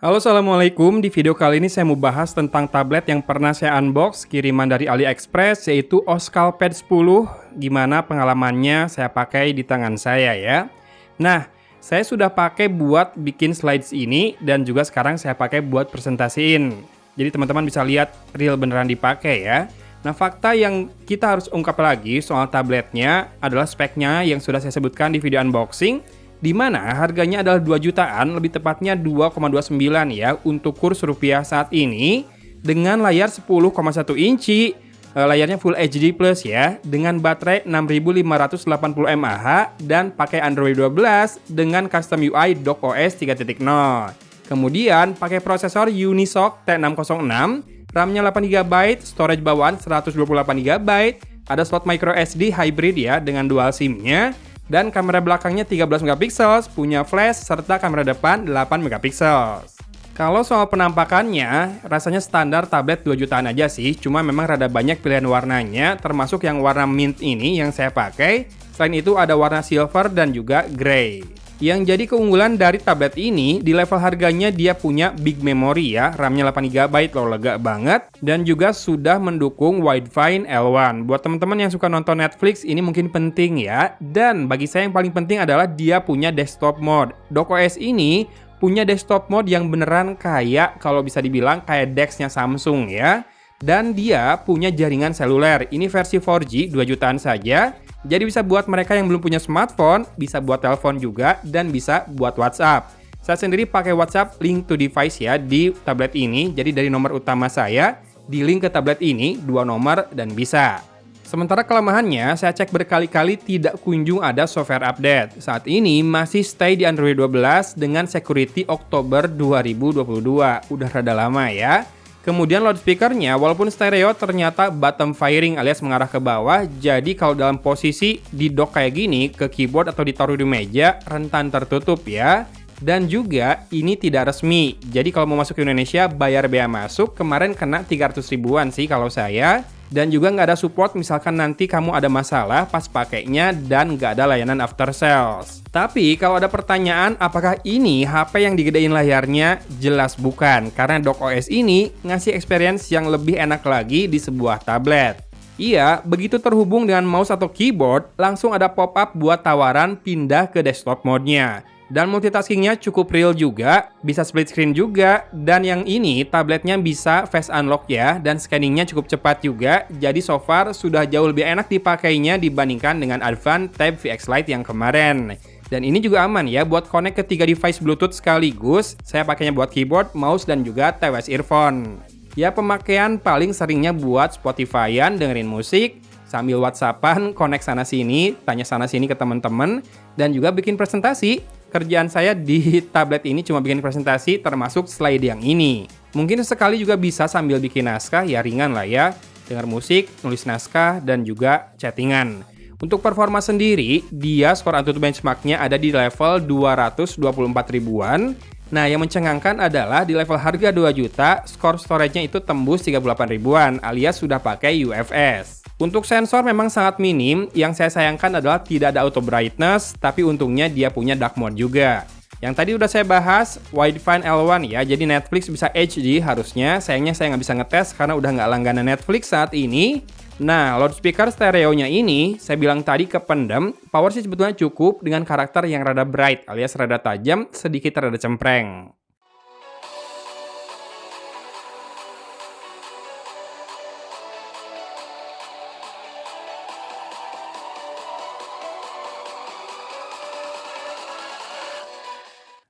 Halo, assalamualaikum. Di video kali ini saya mau bahas tentang tablet yang pernah saya unbox kiriman dari AliExpress, yaitu Oscalpad 10. Gimana pengalamannya saya pakai di tangan saya ya. Nah, saya sudah pakai buat bikin slides ini dan juga sekarang saya pakai buat presentasiin. Jadi teman-teman bisa lihat real beneran dipakai ya. Nah, fakta yang kita harus ungkap lagi soal tabletnya adalah speknya yang sudah saya sebutkan di video unboxing, di mana harganya adalah 2 jutaan, lebih tepatnya 2,29 ya untuk kurs rupiah saat ini, dengan layar 10,1 inci, layarnya Full HD Plus ya, dengan baterai 6580 mAh dan pakai Android 12 dengan custom UI docOS 3.0. Kemudian pakai prosesor Unisoc T606, RAM-nya 8GB, storage bawaan 128GB, ada slot micro SD hybrid ya dengan dual SIM-nya. Dan kamera belakangnya 13 megapiksel, punya flash, serta kamera depan 8 megapiksel. Kalau soal penampakannya, rasanya standar tablet 2 jutaan aja sih, cuma memang rada banyak pilihan warnanya, termasuk yang warna mint ini yang saya pakai. Selain itu ada warna silver dan juga grey. Yang jadi keunggulan dari tablet ini, di level harganya dia punya big memory ya, RAM-nya 8GB loh, lega banget, dan juga sudah mendukung Widevine L1. Buat teman-teman yang suka nonton Netflix, ini mungkin penting ya. Dan bagi saya yang paling penting adalah dia punya desktop mode. docOS ini punya desktop mode yang beneran kayak, kalau bisa dibilang kayak DeX-nya Samsung ya. Dan dia punya jaringan seluler, ini versi 4G 2 jutaan saja. Jadi bisa buat mereka yang belum punya smartphone, bisa buat telepon juga, dan bisa buat WhatsApp. Saya sendiri pakai WhatsApp link to device ya di tablet ini. Jadi dari nomor utama saya, di link ke tablet ini, 2 nomor dan bisa. Sementara kelemahannya, saya cek berkali-kali tidak kunjung ada software update. Saat ini masih stay di Android 12 dengan security Oktober 2022. Udah rada lama ya. Kemudian loudspeakernya, walaupun stereo, ternyata bottom firing alias mengarah ke bawah. Jadi kalau dalam posisi di dock kayak gini, ke keyboard atau ditaruh di meja, rentan tertutup ya. Dan juga ini tidak resmi. Jadi kalau mau masuk ke Indonesia, bayar bea masuk. Kemarin kena 300 ribuan sih kalau saya. Dan juga nggak ada support misalkan nanti kamu ada masalah pas pakainya dan nggak ada layanan after sales. Tapi kalau ada pertanyaan apakah ini HP yang digedein layarnya, jelas bukan. Karena docOS ini ngasih experience yang lebih enak lagi di sebuah tablet. Iya, begitu terhubung dengan mouse atau keyboard, langsung ada pop-up buat tawaran pindah ke desktop mode-nya. Dan multitaskingnya cukup real juga, bisa split screen juga, dan yang ini tabletnya bisa face unlock ya, dan scanningnya cukup cepat juga, jadi so far sudah jauh lebih enak dipakainya dibandingkan dengan Advan Tab VX Lite yang kemarin. Dan ini juga aman ya buat connect ke 3 device Bluetooth sekaligus, saya pakainya buat keyboard, mouse, dan juga TWS earphone. Ya pemakaian paling seringnya buat Spotify-an, dengerin musik, sambil WhatsApp-an, connect sana-sini, tanya sana-sini ke teman-teman, dan juga bikin presentasi. Kerjaan saya di tablet ini cuma bikin presentasi termasuk slide yang ini. Mungkin sekali juga bisa sambil bikin naskah, ya ringan lah ya. Dengar musik, nulis naskah, dan juga chattingan. Untuk performa sendiri, dia skor Antutu benchmark-nya ada di level 224 ribuan. Nah, yang mencengangkan adalah di level harga 2 juta, skor storage-nya itu tembus 38 ribuan alias sudah pakai UFS. Untuk sensor memang sangat minim, yang saya sayangkan adalah tidak ada auto brightness, tapi untungnya dia punya dark mode juga. Yang tadi udah saya bahas, Widevine L1 ya, jadi Netflix bisa HD harusnya, sayangnya saya nggak bisa ngetes karena udah nggak langganan Netflix saat ini. Nah, loudspeaker stereonya ini, saya bilang tadi kependem, power sih sebetulnya cukup dengan karakter yang rada bright alias rada tajam, sedikit rada cempreng.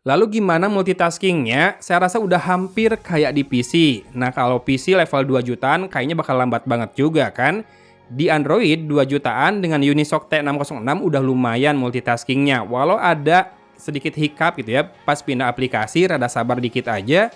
Lalu gimana multitaskingnya? Saya rasa udah hampir kayak di PC. Nah kalau PC level 2 jutaan kayaknya bakal lambat banget juga kan? Di Android 2 jutaan dengan Unisoc T606 udah lumayan multitaskingnya. Walau ada sedikit hiccup gitu ya, pas pindah aplikasi rada sabar dikit aja.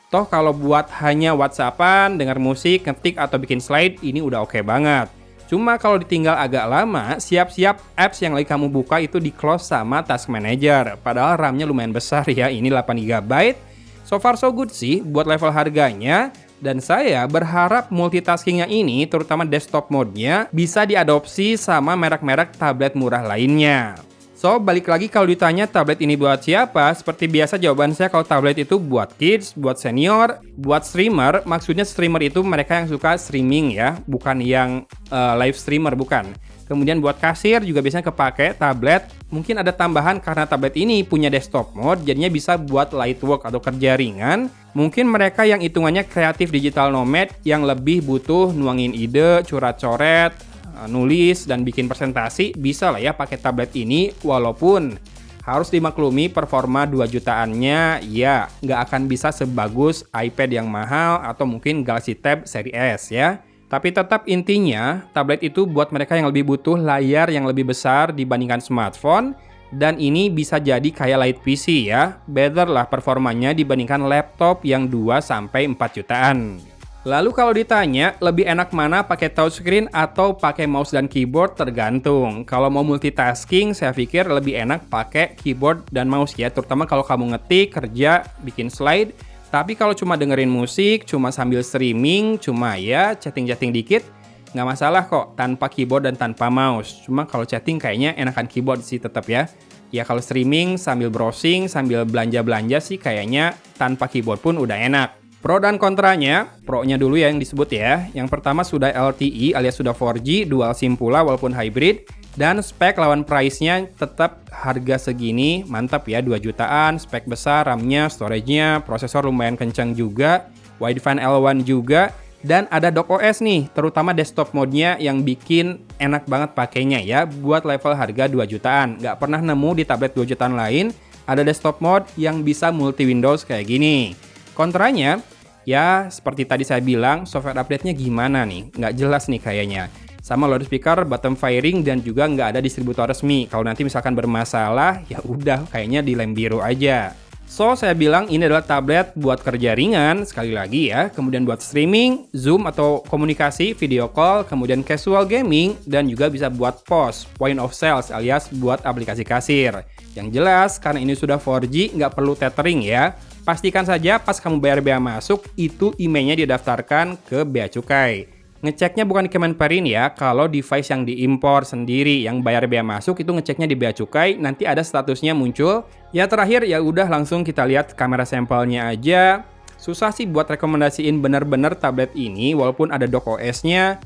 Toh kalau buat hanya WhatsAppan, dengar musik, ngetik atau bikin slide ini udah oke banget. Cuma kalau ditinggal agak lama, siap-siap apps yang lagi kamu buka itu di-close sama Task Manager. Padahal RAM-nya lumayan besar ya, ini 8GB. So far so good sih buat level harganya. Dan saya berharap multitaskingnya ini, terutama desktop mode-nya, bisa diadopsi sama merek-merek tablet murah lainnya. So, balik lagi kalau ditanya tablet ini buat siapa, seperti biasa jawaban saya kalau tablet itu buat kids, buat senior, buat streamer. Maksudnya streamer itu mereka yang suka streaming ya, bukan yang live streamer, bukan. Kemudian buat kasir juga biasanya kepake tablet. Mungkin ada tambahan karena tablet ini punya desktop mode, jadinya bisa buat light work atau kerja ringan. Mungkin mereka yang hitungannya kreatif digital nomad yang lebih butuh nuangin ide, coret-coret, nulis dan bikin presentasi, bisa lah ya pakai tablet ini, walaupun harus dimaklumi performa 2 jutaannya ya nggak akan bisa sebagus iPad yang mahal atau mungkin Galaxy Tab seri S ya. Tapi tetap intinya tablet itu buat mereka yang lebih butuh layar yang lebih besar dibandingkan smartphone, dan ini bisa jadi kayak light PC ya, better lah performanya dibandingkan laptop yang 2-4 jutaan. Lalu kalau ditanya, lebih enak mana pakai touchscreen atau pakai mouse dan keyboard, tergantung. Kalau mau multitasking, saya pikir lebih enak pakai keyboard dan mouse ya, terutama kalau kamu ngetik, kerja, bikin slide. Tapi kalau cuma dengerin musik, cuma sambil streaming, cuma ya chatting-chatting dikit, nggak masalah kok tanpa keyboard dan tanpa mouse. Cuma kalau chatting kayaknya enakan keyboard sih tetap ya. Ya kalau streaming sambil browsing, sambil belanja-belanja sih kayaknya tanpa keyboard pun udah enak. Pro dan kontranya, pro-nya dulu ya yang disebut ya. Yang pertama sudah LTE alias sudah 4G, dual SIM pula walaupun hybrid. Dan spek lawan price-nya tetap harga segini, mantap ya, 2 jutaan, spek besar, RAM-nya, storage-nya, prosesor lumayan kencang juga, Widefine L1 juga, dan ada docOS nih, terutama desktop mode-nya yang bikin enak banget pakainya ya, buat level harga 2 jutaan. Nggak pernah nemu di tablet 2 jutaan lain, ada desktop mode yang bisa multi Windows kayak gini. Kontranya, ya seperti tadi saya bilang, software update-nya gimana nih? Nggak jelas nih kayaknya. Sama loudspeaker, bottom firing, dan juga nggak ada distributor resmi. Kalau nanti misalkan bermasalah, ya udah kayaknya dilem biru aja. So, saya bilang ini adalah tablet buat kerja ringan, sekali lagi ya. Kemudian buat streaming, Zoom atau komunikasi, video call, kemudian casual gaming, dan juga bisa buat POS, point of sales alias buat aplikasi kasir. Yang jelas, karena ini sudah 4G, nggak perlu tethering ya. Pastikan saja pas kamu bayar bea masuk, itu emailnya didaftarkan ke Bea Cukai. Ngeceknya bukan di Kemenperin ya, kalau device yang diimpor sendiri yang bayar bea masuk itu ngeceknya di Bea Cukai, nanti ada statusnya muncul. Ya terakhir ya udah langsung kita lihat kamera sampelnya aja. Susah sih buat rekomendasiin bener-bener tablet ini walaupun ada docOS-nya.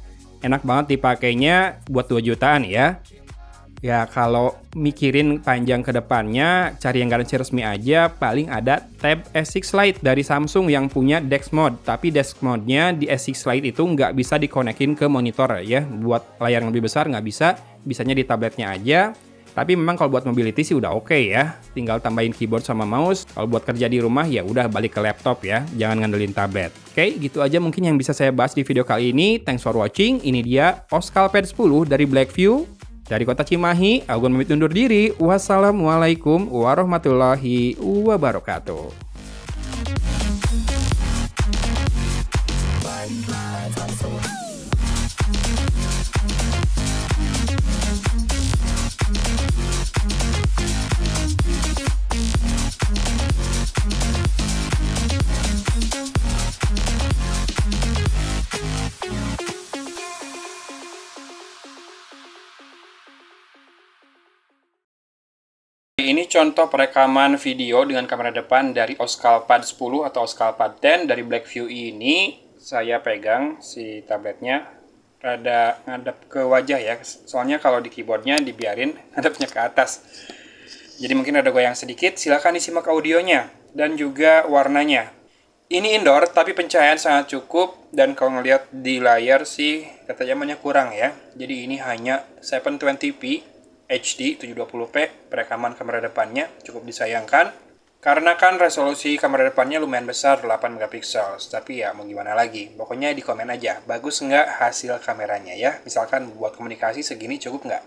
Enak banget dipakainya buat 2 jutaan ya. Ya kalau mikirin panjang ke depannya, cari yang garansi resmi aja, paling ada Tab S6 Lite dari Samsung yang punya DeX Mode. Tapi DeX Mode-nya di S6 Lite itu nggak bisa dikonekin ke monitor ya. Buat layar yang lebih besar nggak bisa, bisanya di tabletnya aja. Tapi memang kalau buat mobility sih udah oke ya. Tinggal tambahin keyboard sama mouse. Kalau buat kerja di rumah ya udah balik ke laptop ya. Jangan ngandelin tablet. Oke, gitu aja mungkin yang bisa saya bahas di video kali ini. Thanks for watching. Ini dia Oscalpad 10 dari Blackview. Dari kota Cimahi, Agun pamit undur diri. Wassalamualaikum warahmatullahi wabarakatuh. Ini contoh perekaman video dengan kamera depan dari Oscalpad 10 atau Oscalpad 10 dari Blackview ini. Saya pegang si tabletnya rada ngadep ke wajah ya, soalnya kalau di keyboardnya dibiarin ngadepnya ke atas. Jadi mungkin ada goyang sedikit, silahkan disimak audionya dan juga warnanya. Ini indoor tapi pencahayaan sangat cukup, dan kalau ngelihat di layar sih ketajamannya kurang ya. Jadi ini hanya 720p HD 720p, perekaman kamera depannya cukup disayangkan. Karena kan resolusi kamera depannya lumayan besar, 8 megapiksel. Tapi ya mau gimana lagi, pokoknya di komen aja, bagus nggak hasil kameranya ya. Misalkan buat komunikasi segini cukup nggak?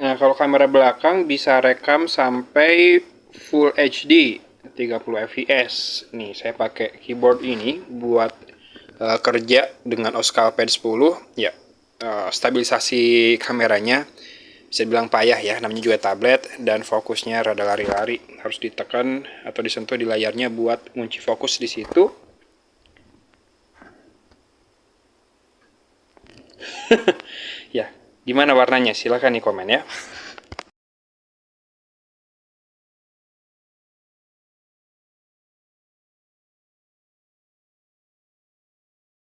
Nah kalau kamera belakang bisa rekam sampai Full HD 30 fps. Nih saya pakai keyboard ini buat kerja dengan Oscalpad 10 ya. Stabilisasi kameranya bisa dibilang payah ya, namanya juga tablet, dan fokusnya rada lari-lari, harus ditekan atau disentuh di layarnya buat ngunci fokus di situ. Ya, gimana warnanya? Silahkan di komen ya.